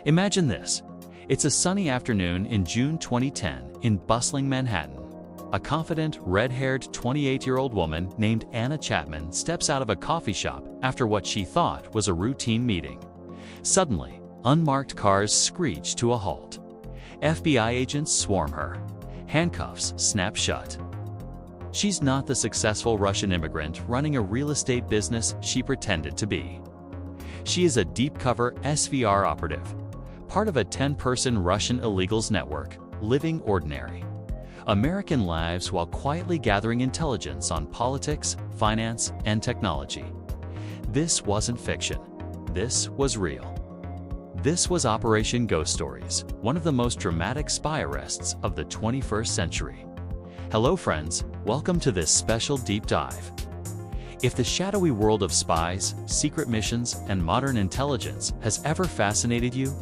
Imagine this. It's a sunny afternoon in June 2010 in bustling Manhattan. A confident, red-haired 28-year-old woman named Anna Chapman steps out of a coffee shop after what she thought was a routine meeting. Suddenly, unmarked cars screech to a halt. FBI agents swarm her. Handcuffs snap shut. She's not the successful Russian immigrant running a real estate business she pretended to be. She is a deep-cover SVR operative, part of a 10-person Russian illegals network, living ordinary American lives while quietly gathering intelligence on politics, finance, and technology. This wasn't fiction. This was real. This was Operation Ghost Stories, one of the most dramatic spy arrests of the 21st century. Hello friends, welcome to this special deep dive. If the shadowy world of spies, secret missions, and modern intelligence has ever fascinated you,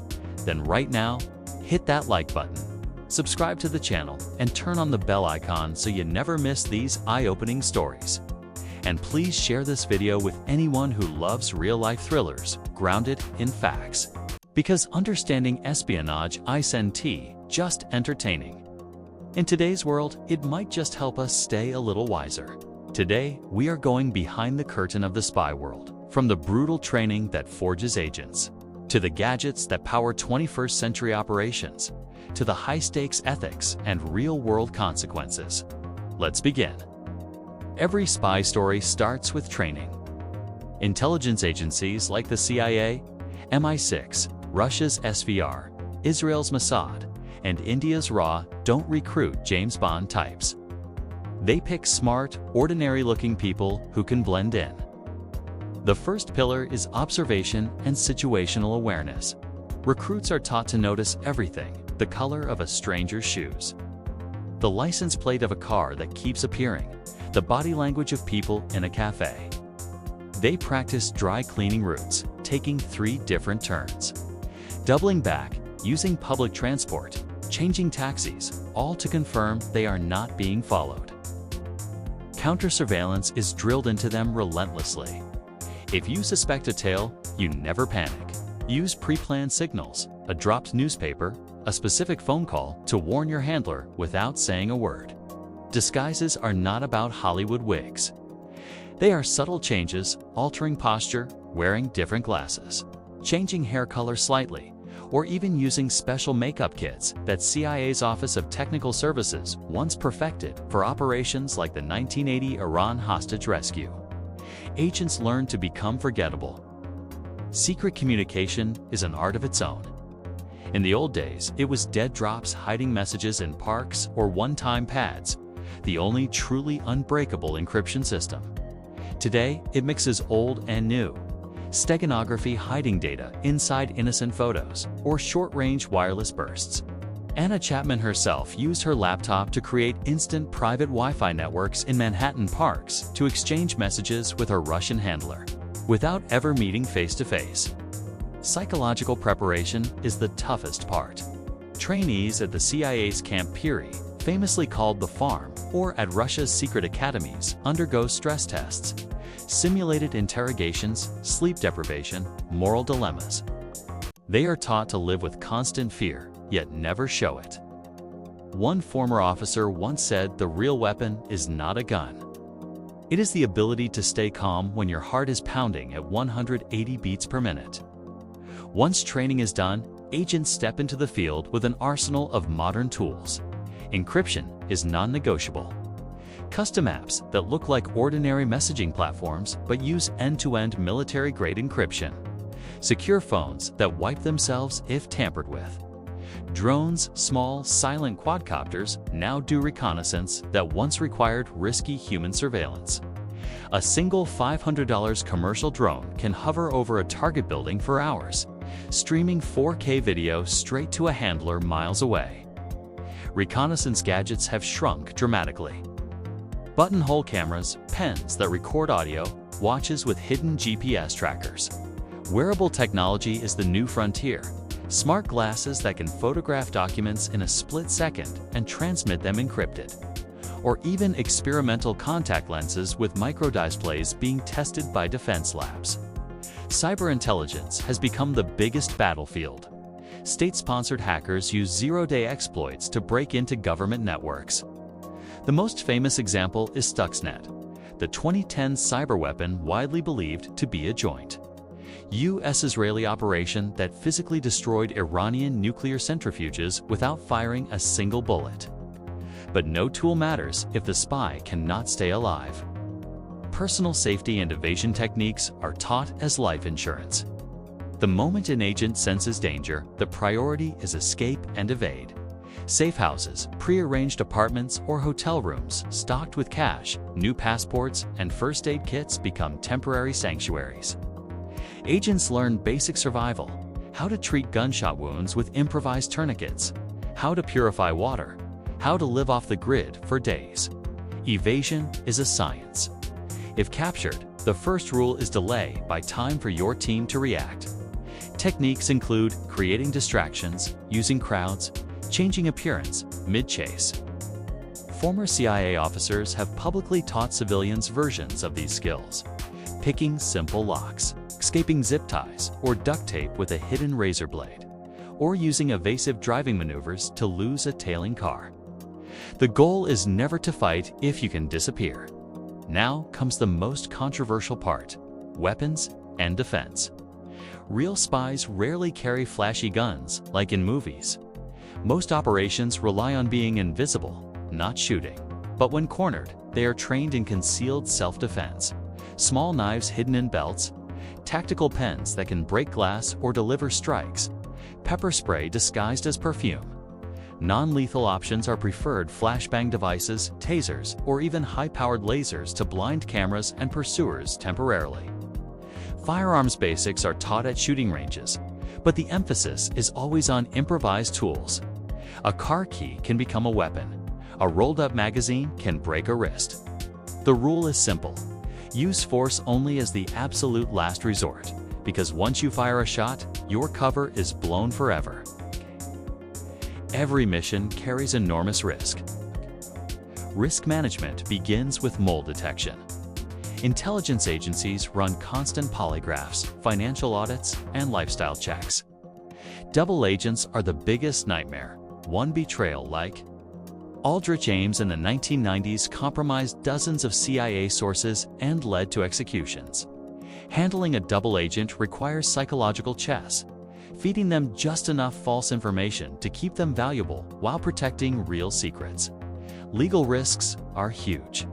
then right now, hit that like button, subscribe to the channel, and turn on the bell icon so you never miss these eye-opening stories. And please share this video with anyone who loves real-life thrillers grounded in facts. Because understanding espionage isn't just entertaining. In today's world, it might just help us stay a little wiser. Today, we are going behind the curtain of the spy world, from the brutal training that forges agents, to the gadgets that power 21st century operations, to the high-stakes ethics and real-world consequences. Let's begin. Every spy story starts with training. Intelligence agencies like the CIA, MI6, Russia's SVR, Israel's Mossad, and India's RA don't recruit James Bond types. They pick smart, ordinary-looking people who can blend in. The first pillar is observation and situational awareness. Recruits are taught to notice everything: the color of a stranger's shoes, the license plate of a car that keeps appearing, the body language of people in a cafe. They practice dry cleaning routes, taking 3 different turns, doubling back, using public transport, changing taxis, all to confirm they are not being followed. Counter-surveillance is drilled into them relentlessly. If you suspect a tail, you never panic. Use pre-planned signals, a dropped newspaper, a specific phone call to warn your handler without saying a word. Disguises are not about Hollywood wigs. They are subtle changes, altering posture, wearing different glasses, changing hair color slightly, or even using special makeup kits that CIA's Office of Technical Services once perfected for operations like the 1980 Iran hostage rescue. Agents learn to become forgettable. Secret communication is an art of its own. In the old days, it was dead drops hiding messages in parks or one-time pads, the only truly unbreakable encryption system. Today, it mixes old and new. Steganography hiding data inside innocent photos, or short-range wireless bursts. Anna Chapman herself used her laptop to create instant private Wi-Fi networks in Manhattan parks to exchange messages with her Russian handler, without ever meeting face-to-face. Psychological preparation is the toughest part. Trainees at the CIA's Camp Peary, famously called the Farm, or at Russia's secret academies, undergo stress tests, simulated interrogations, sleep deprivation, moral dilemmas. They are taught to live with constant fear, yet never show it. One former officer once said the real weapon is not a gun. It is the ability to stay calm when your heart is pounding at 180 beats per minute. Once training is done, agents step into the field with an arsenal of modern tools. Encryption is non-negotiable. Custom apps that look like ordinary messaging platforms but use end-to-end military-grade encryption. Secure phones that wipe themselves if tampered with. Drones, small, silent quadcopters now do reconnaissance that once required risky human surveillance. A single $500 commercial drone can hover over a target building for hours, streaming 4K video straight to a handler miles away. Reconnaissance gadgets have shrunk dramatically. Buttonhole cameras, pens that record audio, watches with hidden GPS trackers. Wearable technology is the new frontier. Smart glasses that can photograph documents in a split second and transmit them encrypted. Or even experimental contact lenses with microdisplays being tested by defense labs. Cyber intelligence has become the biggest battlefield. State-sponsored hackers use zero-day exploits to break into government networks. The most famous example is Stuxnet, the 2010 cyber weapon widely believed to be a joint U.S.-Israeli operation that physically destroyed Iranian nuclear centrifuges without firing a single bullet. But no tool matters if the spy cannot stay alive. Personal safety and evasion techniques are taught as life insurance. The moment an agent senses danger, the priority is escape and evade. Safe houses, pre-arranged apartments, or hotel rooms stocked with cash, new passports, and first aid kits become temporary sanctuaries. Agents learn basic survival, how to treat gunshot wounds with improvised tourniquets, how to purify water, how to live off the grid for days. Evasion is a science. If captured, the first rule is delay by time for your team to react. Techniques include creating distractions, using crowds, changing appearance mid-chase. Former CIA officers have publicly taught civilians versions of these skills: picking simple locks, escaping zip ties or duct tape with a hidden razor blade, or using evasive driving maneuvers to lose a tailing car. The goal is never to fight if you can disappear. Now comes the most controversial part: weapons and defense. Real spies rarely carry flashy guns like in movies. Most operations rely on being invisible, not shooting. But when cornered, they are trained in concealed self-defense. Small knives hidden in belts, tactical pens that can break glass or deliver strikes, pepper spray disguised as perfume. Non-lethal options are preferred: flashbang devices, tasers, or even high-powered lasers to blind cameras and pursuers temporarily. Firearms basics are taught at shooting ranges, but the emphasis is always on improvised tools. A car key can become a weapon. A rolled-up magazine can break a wrist. The rule is simple: use force only as the absolute last resort, because once you fire a shot, your cover is blown forever. Every mission carries enormous risk. Risk management begins with mole detection. Intelligence agencies run constant polygraphs, financial audits, and lifestyle checks. Double agents are the biggest nightmare. One betrayal, like Aldrich Ames in the 1990s, compromised dozens of CIA sources and led to executions. Handling a double agent requires psychological chess, feeding them just enough false information to keep them valuable while protecting real secrets. Legal risks are huge.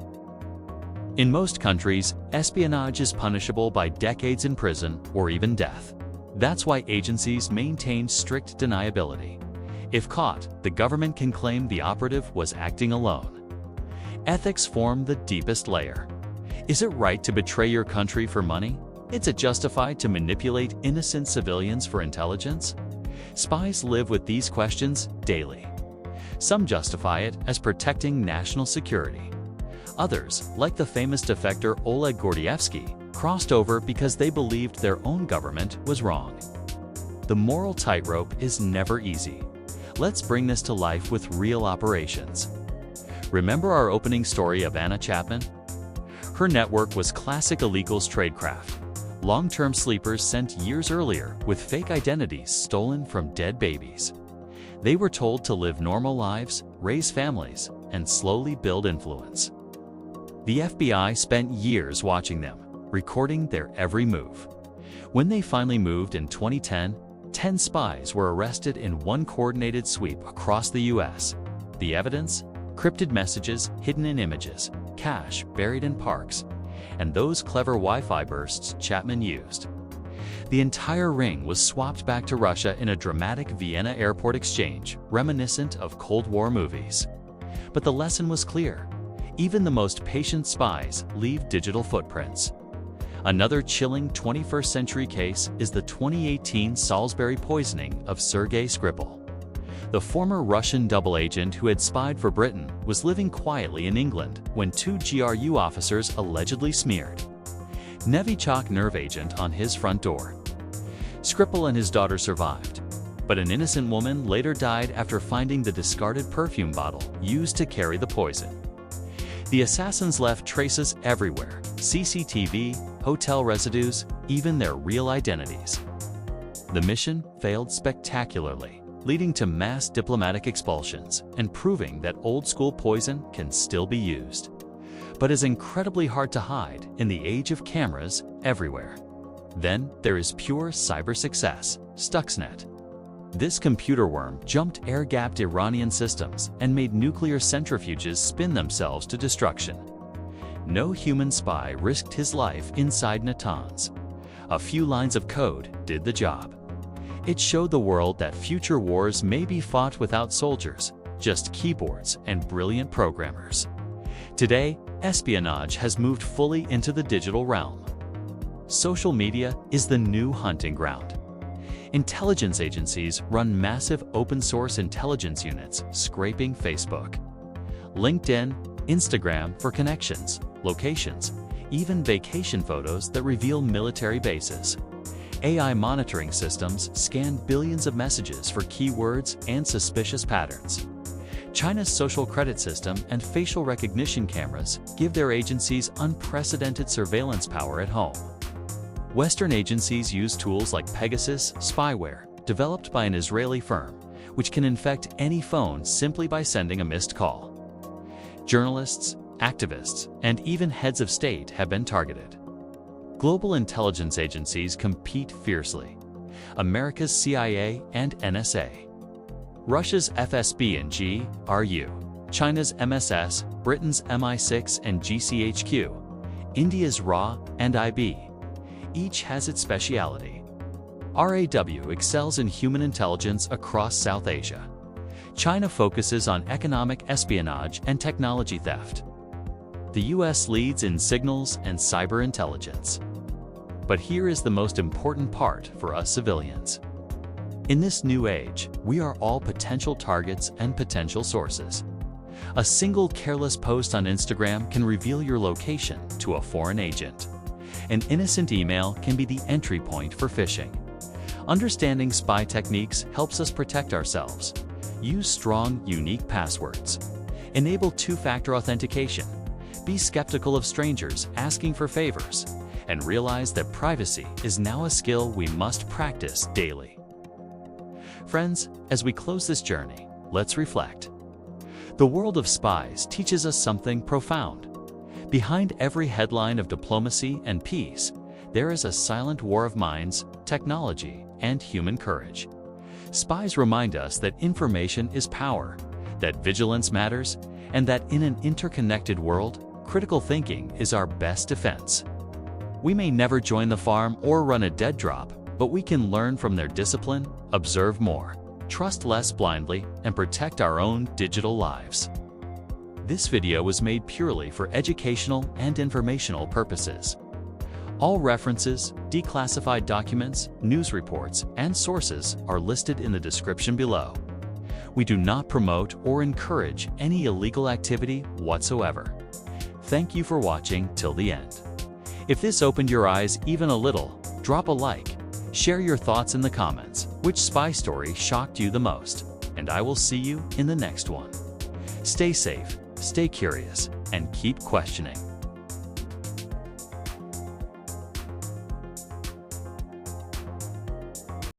In most countries, espionage is punishable by decades in prison or even death. That's why agencies maintain strict deniability. If caught, the government can claim the operative was acting alone. Ethics form the deepest layer. Is it right to betray your country for money? Is it justified to manipulate innocent civilians for intelligence? Spies live with these questions daily. Some justify it as protecting national security. Others, like the famous defector Oleg Gordievsky, crossed over because they believed their own government was wrong. The moral tightrope is never easy. Let's bring this to life with real operations. Remember our opening story of Anna Chapman? Her network was classic illegals tradecraft. Long-term sleepers sent years earlier with fake identities stolen from dead babies. They were told to live normal lives, raise families, and slowly build influence. The FBI spent years watching them, recording their every move. When they finally moved in 2010, 10 spies were arrested in one coordinated sweep across the US. The evidence? Crypted messages hidden in images, cash buried in parks, and those clever Wi-Fi bursts Chapman used. The entire ring was swapped back to Russia in a dramatic Vienna airport exchange, reminiscent of Cold War movies. But the lesson was clear. Even the most patient spies leave digital footprints. Another chilling 21st century case is the 2018 Salisbury poisoning of Sergei Skripal. The former Russian double agent who had spied for Britain was living quietly in England when 2 GRU officers allegedly smeared Novichok nerve agent on his front door. Skripal and his daughter survived, but an innocent woman later died after finding the discarded perfume bottle used to carry the poison. The assassins left traces everywhere: CCTV, hotel residues, even their real identities. The mission failed spectacularly, leading to mass diplomatic expulsions and proving that old-school poison can still be used, but is incredibly hard to hide in the age of cameras everywhere. Then there is pure cyber success, Stuxnet. This computer worm jumped air-gapped Iranian systems and made nuclear centrifuges spin themselves to destruction. No human spy risked his life inside Natanz. A few lines of code did the job. It showed the world that future wars may be fought without soldiers, just keyboards and brilliant programmers. Today, espionage has moved fully into the digital realm. Social media is the new hunting ground. Intelligence agencies run massive open-source intelligence units scraping Facebook, LinkedIn, Instagram for connections, locations, even vacation photos that reveal military bases. AI monitoring systems scan billions of messages for keywords and suspicious patterns. China's social credit system and facial recognition cameras give their agencies unprecedented surveillance power at home. Western agencies use tools like Pegasus spyware, developed by an Israeli firm, which can infect any phone simply by sending a missed call. Journalists, activists, and even heads of state have been targeted. Global intelligence agencies compete fiercely. America's CIA and NSA, Russia's FSB and GRU, China's MSS, Britain's MI6 and GCHQ, India's RA and IB. Each has its speciality. RAW excels in human intelligence across South Asia. China focuses on economic espionage and technology theft. The US leads in signals and cyber intelligence. But here is the most important part for us civilians. In this new age, we are all potential targets and potential sources. A single careless post on Instagram can reveal your location to a foreign agent. An innocent email can be the entry point for phishing. Understanding spy techniques helps us protect ourselves. Use strong, unique passwords. Enable two-factor authentication. Be skeptical of strangers asking for favors. And realize that privacy is now a skill we must practice daily. Friends, as we close this journey, let's reflect. The world of spies teaches us something profound. Behind every headline of diplomacy and peace, there is a silent war of minds, technology, and human courage. Spies remind us that information is power, that vigilance matters, and that in an interconnected world, critical thinking is our best defense. We may never join the farm or run a dead drop, but we can learn from their discipline, observe more, trust less blindly, and protect our own digital lives. This video was made purely for educational and informational purposes. All references, declassified documents, news reports, and sources are listed in the description below. We do not promote or encourage any illegal activity whatsoever. Thank you for watching till the end. If this opened your eyes even a little, drop a like, share your thoughts in the comments, which spy story shocked you the most, and I will see you in the next one. Stay safe, stay curious, and keep questioning.